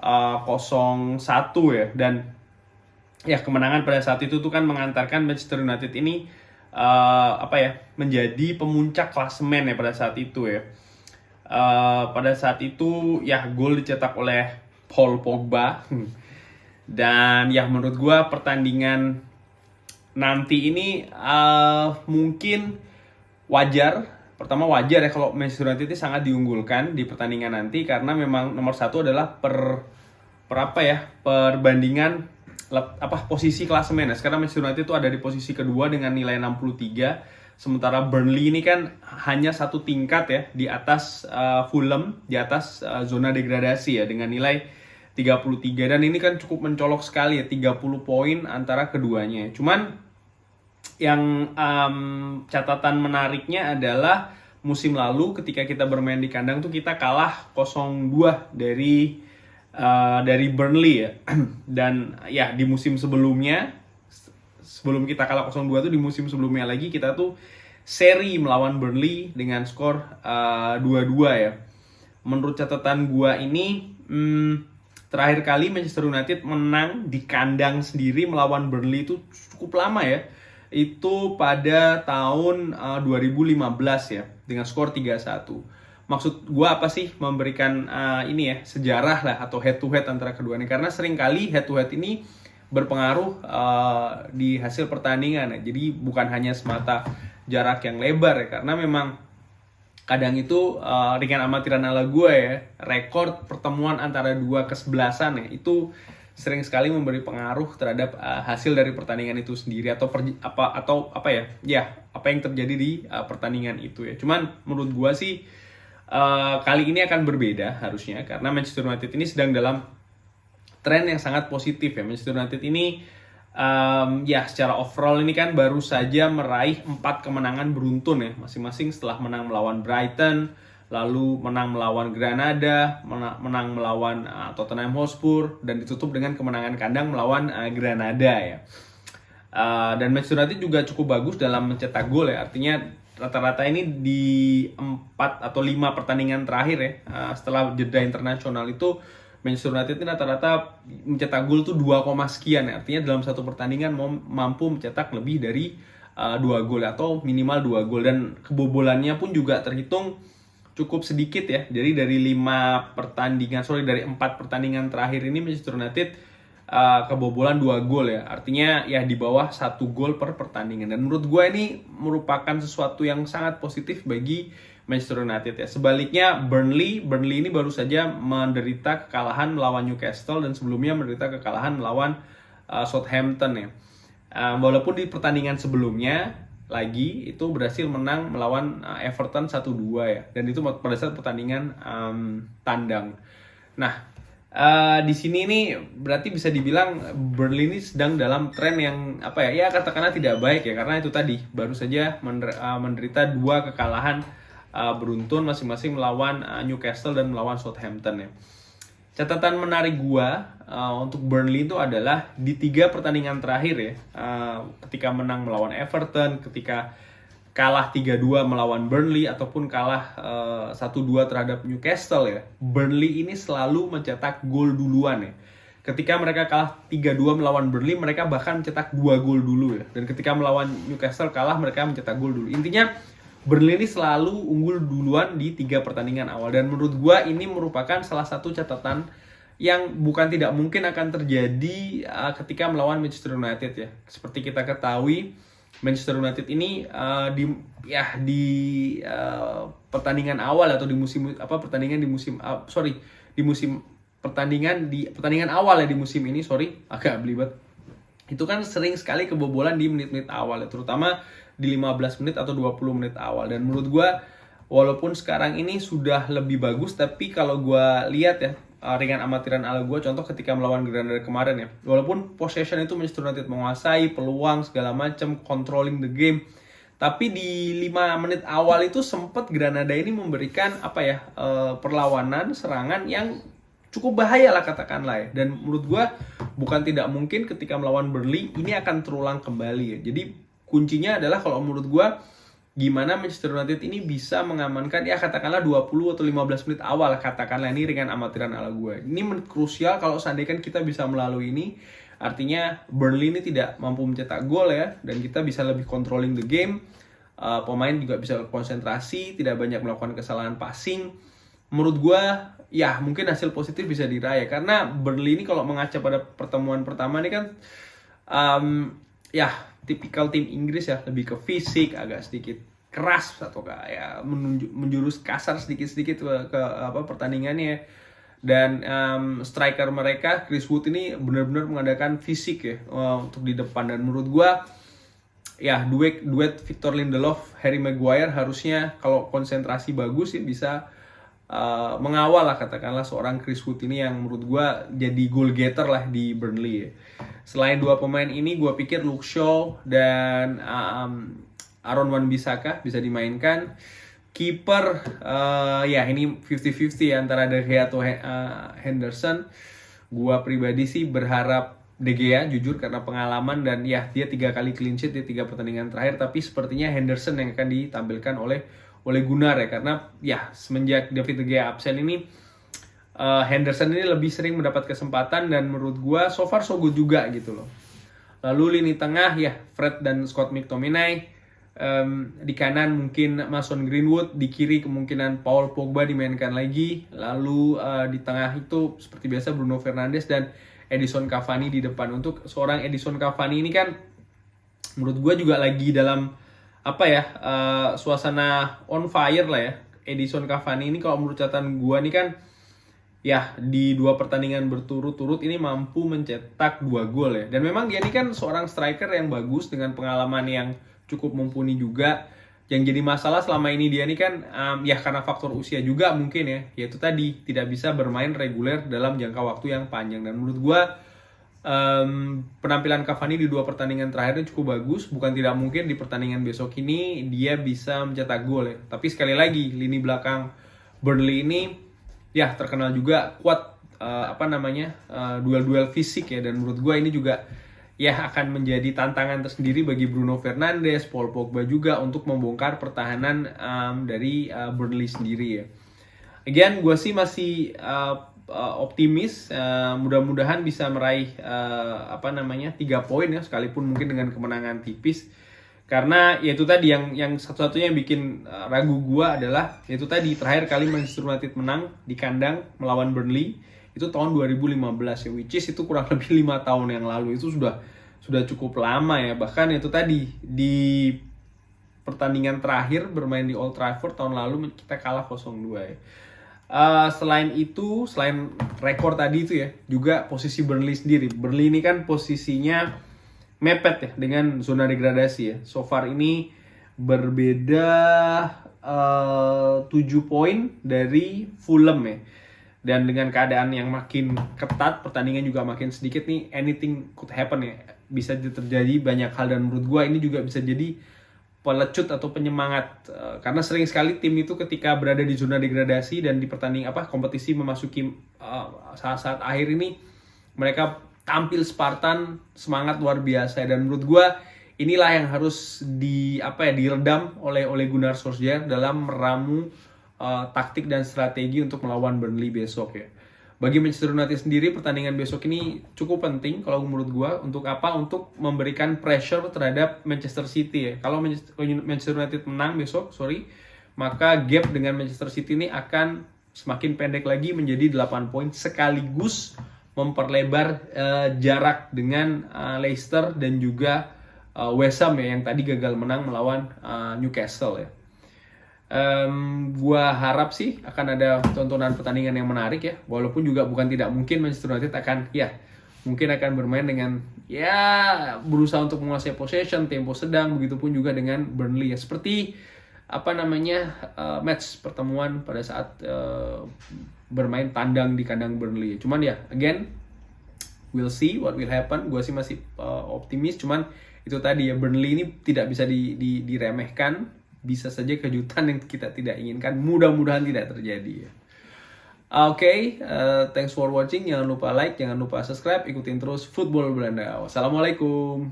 0-1 ya, dan ya kemenangan pada saat itu tuh kan mengantarkan Manchester United ini menjadi pemuncak klasemen ya pada saat itu ya. Pada saat itu ya gol dicetak oleh Paul Pogba. Dan ya menurut gue pertandingan nanti ini mungkin wajar. Pertama wajar ya kalau Manchester United ini sangat diunggulkan di pertandingan nanti, karena memang nomor satu adalah perbandingan posisi klasemen. Nah, sekarang Manchester United itu ada di posisi kedua dengan nilai 63, sementara Burnley ini kan hanya satu tingkat ya di atas Fulham, di atas zona degradasi ya dengan nilai 33, dan ini kan cukup mencolok sekali ya, 30 poin antara keduanya. Cuman yang catatan menariknya adalah musim lalu ketika kita bermain di kandang tuh kita kalah 0-2 dari Burnley ya. Dan ya di musim sebelumnya, sebelum kita kalah 0-2 tuh di musim sebelumnya lagi kita tuh seri melawan Burnley dengan skor 2-2 ya. Menurut catatan gua ini terakhir kali Manchester United menang di kandang sendiri melawan Burnley itu cukup lama ya. Itu pada tahun 2015 ya, dengan skor 3-1. Maksud gue apa sih memberikan sejarah lah atau head to head antara keduanya, karena seringkali head to head ini berpengaruh di hasil pertandingan ya. Jadi bukan hanya semata jarak yang lebar ya, karena memang kadang itu dengan amatiran ala gue ya, rekor pertemuan antara dua kesebelasan ya itu sering sekali memberi pengaruh terhadap hasil dari pertandingan itu sendiri atau apa yang terjadi di pertandingan itu ya. Cuman menurut gua sih kali ini akan berbeda harusnya, karena Manchester United ini sedang dalam tren yang sangat positif ya. Manchester United ini secara overall ini kan baru saja meraih 4 kemenangan beruntun ya masing-masing, setelah menang melawan Brighton, lalu menang melawan Granada, menang melawan Tottenham Hotspur, dan ditutup dengan kemenangan kandang melawan Granada ya. Dan Manchester United juga cukup bagus dalam mencetak gol ya. Artinya rata-rata ini di 4 atau 5 pertandingan terakhir ya, setelah jeda internasional itu Manchester United ini rata-rata mencetak gol tuh 2, sekian ya. Artinya dalam satu pertandingan mampu mencetak lebih dari 2 gol atau minimal 2 gol, dan kebobolannya pun juga terhitung cukup sedikit ya. Jadi dari 4 pertandingan terakhir ini Manchester United kebobolan 2 gol ya. Artinya ya di bawah 1 gol per pertandingan. Dan menurut gue ini merupakan sesuatu yang sangat positif bagi Manchester United ya. Sebaliknya Burnley ini baru saja menderita kekalahan melawan Newcastle, dan sebelumnya menderita kekalahan melawan Southampton ya. Walaupun di pertandingan sebelumnya lagi itu berhasil menang melawan Everton 1-2 ya, dan itu pada saat pertandingan tandang. Nah, di sini nih berarti bisa dibilang Burnley ini sedang dalam tren yang katakanlah tidak baik ya, karena itu tadi baru saja menderita 2 kekalahan beruntun masing-masing melawan Newcastle dan melawan Southampton ya. Catatan menarik gua untuk Burnley itu adalah di 3 pertandingan terakhir ya, ketika menang melawan Everton, ketika kalah 3-2 melawan Burnley, ataupun kalah 1-2 terhadap Newcastle ya, Burnley ini selalu mencetak gol duluan ya. Ketika mereka kalah 3-2 melawan Burnley, mereka bahkan mencetak 2 gol dulu ya, dan ketika melawan Newcastle kalah, mereka mencetak gol dulu. Intinya Burnley ini selalu unggul duluan di 3 pertandingan awal, dan menurut gua ini merupakan salah satu catatan yang bukan tidak mungkin akan terjadi ketika melawan Manchester United ya. Seperti kita ketahui, Manchester United ini di pertandingan awal atau di pertandingan awal ya di musim ini, agak belibet. Itu kan sering sekali kebobolan di menit-menit awal ya, terutama di 15 menit atau 20 menit awal. Dan menurut gue walaupun sekarang ini sudah lebih bagus, tapi kalau gue lihat ya dengan amatiran ala gue, contoh ketika melawan Granada kemarin ya, walaupun possession itu Manchester United menguasai peluang segala macam, controlling the game, tapi di 5 menit awal itu sempat Granada ini memberikan perlawanan serangan yang cukup bahaya lah katakanlah ya. Dan menurut gue bukan tidak mungkin ketika melawan Burnley ini akan terulang kembali ya. Jadi kuncinya adalah kalau menurut gue gimana Manchester United ini bisa mengamankan ya katakanlah 20 atau 15 menit awal, katakanlah ini dengan amatiran ala gue. Ini krusial kalau seandainya kita bisa melalui ini, artinya Burnley ini tidak mampu mencetak gol ya, dan kita bisa lebih controlling the game. Pemain juga bisa konsentrasi, tidak banyak melakukan kesalahan passing. Menurut gue ya mungkin hasil positif bisa diraih, karena Burnley ini kalau mengaca pada pertemuan pertama ini kan ya tipikal tim Inggris ya, lebih ke fisik, agak sedikit keras atau kayak menjurus kasar sedikit-sedikit ke pertandingannya. Dan striker mereka Chris Wood ini benar-benar mengadakan fisik ya untuk di depan, dan menurut gua ya duet Victor Lindelof, Harry Maguire harusnya kalau konsentrasi bagus ya bisa mengawal lah katakanlah seorang Chris Wood ini yang menurut gue jadi goal getter lah di Burnley ya. Selain dua pemain ini gue pikir Luke Shaw dan Aaron Wan-Bissaka bisa dimainkan. Kiper ya ini 50-50 antara De Gea atau Henderson. Gue pribadi sih berharap De Gea jujur karena pengalaman, dan ya dia 3 kali clean sheet di 3 pertandingan terakhir, tapi sepertinya Henderson yang akan ditampilkan oleh Gunnar ya, karena ya semenjak David De Gea absen ini Henderson ini lebih sering mendapat kesempatan, dan menurut gua so far so good juga gitu loh. Lalu lini tengah ya Fred dan Scott McTominay, di kanan mungkin Mason Greenwood, di kiri kemungkinan Paul Pogba dimainkan lagi, lalu di tengah itu seperti biasa Bruno Fernandes dan Edison Cavani di depan. Untuk seorang Edison Cavani ini kan menurut gua juga lagi dalam suasana on fire lah ya. Edison Cavani ini kalau menurut catatan gua nih kan ya di 2 pertandingan berturut-turut ini mampu mencetak 2 gol ya. Dan memang dia ini kan seorang striker yang bagus dengan pengalaman yang cukup mumpuni juga. Yang jadi masalah selama ini dia ini kan ya karena faktor usia juga mungkin ya, yaitu tadi tidak bisa bermain reguler dalam jangka waktu yang panjang. Dan menurut gua penampilan Cavani di 2 pertandingan terakhir ini cukup bagus. Bukan tidak mungkin di pertandingan besok ini dia bisa mencetak gol ya. Tapi sekali lagi lini belakang Burnley ini ya terkenal juga kuat duel-duel fisik ya. Dan menurut gue ini juga ya akan menjadi tantangan tersendiri bagi Bruno Fernandes, Paul Pogba juga untuk membongkar pertahanan dari Burnley sendiri ya. Again, gue sih masih optimis, mudah-mudahan bisa meraih 3 poin ya, sekalipun mungkin dengan kemenangan tipis. Karena yaitu tadi yang satu-satunya yang bikin ragu gua adalah yaitu tadi terakhir kali Manchester United menang di kandang melawan Burnley itu tahun 2015 ya, which is itu kurang lebih 5 tahun yang lalu. Itu sudah cukup lama ya. Bahkan itu tadi di pertandingan terakhir bermain di Old Trafford tahun lalu kita kalah 0-2 ya. Selain itu, selain rekor tadi itu ya, juga posisi Burnley sendiri. Burnley ini kan posisinya mepet ya dengan zona degradasi ya. So far ini berbeda 7 poin dari Fulham ya. Dan dengan keadaan yang makin ketat, pertandingan juga makin sedikit nih, anything could happen ya. Bisa terjadi banyak hal, dan menurut gue ini juga bisa jadi pelecut atau penyemangat, karena sering sekali tim itu ketika berada di zona degradasi dan di kompetisi memasuki saat-saat akhir ini mereka tampil Spartan, semangat luar biasa. Dan menurut gue inilah yang harus diredam oleh Gunnar Solskjaer dalam meramu taktik dan strategi untuk melawan Burnley besok ya. Bagi Manchester United sendiri, pertandingan besok ini cukup penting kalau menurut gue. Untuk apa? Untuk memberikan pressure terhadap Manchester City ya. Kalau Manchester United menang besok, maka gap dengan Manchester City ini akan semakin pendek lagi menjadi 8 poin, sekaligus memperlebar jarak dengan Leicester dan juga West Ham ya, yang tadi gagal menang melawan Newcastle ya. Gua harap sih akan ada tontonan pertandingan yang menarik ya, walaupun juga bukan tidak mungkin Manchester United mungkin akan bermain dengan berusaha untuk menguasai possession, tempo sedang, begitupun juga dengan Burnley ya, seperti match pertemuan pada saat bermain tandang di kandang Burnley. Cuman ya again, we'll see what will happen. Gua sih masih optimis, cuman itu tadi ya, Burnley ini tidak bisa diremehkan. Bisa saja kejutan yang kita tidak inginkan, mudah-mudahan tidak terjadi ya. Oke, thanks for watching. Jangan lupa like, jangan lupa subscribe, ikutin terus Football Belanda. Wassalamualaikum.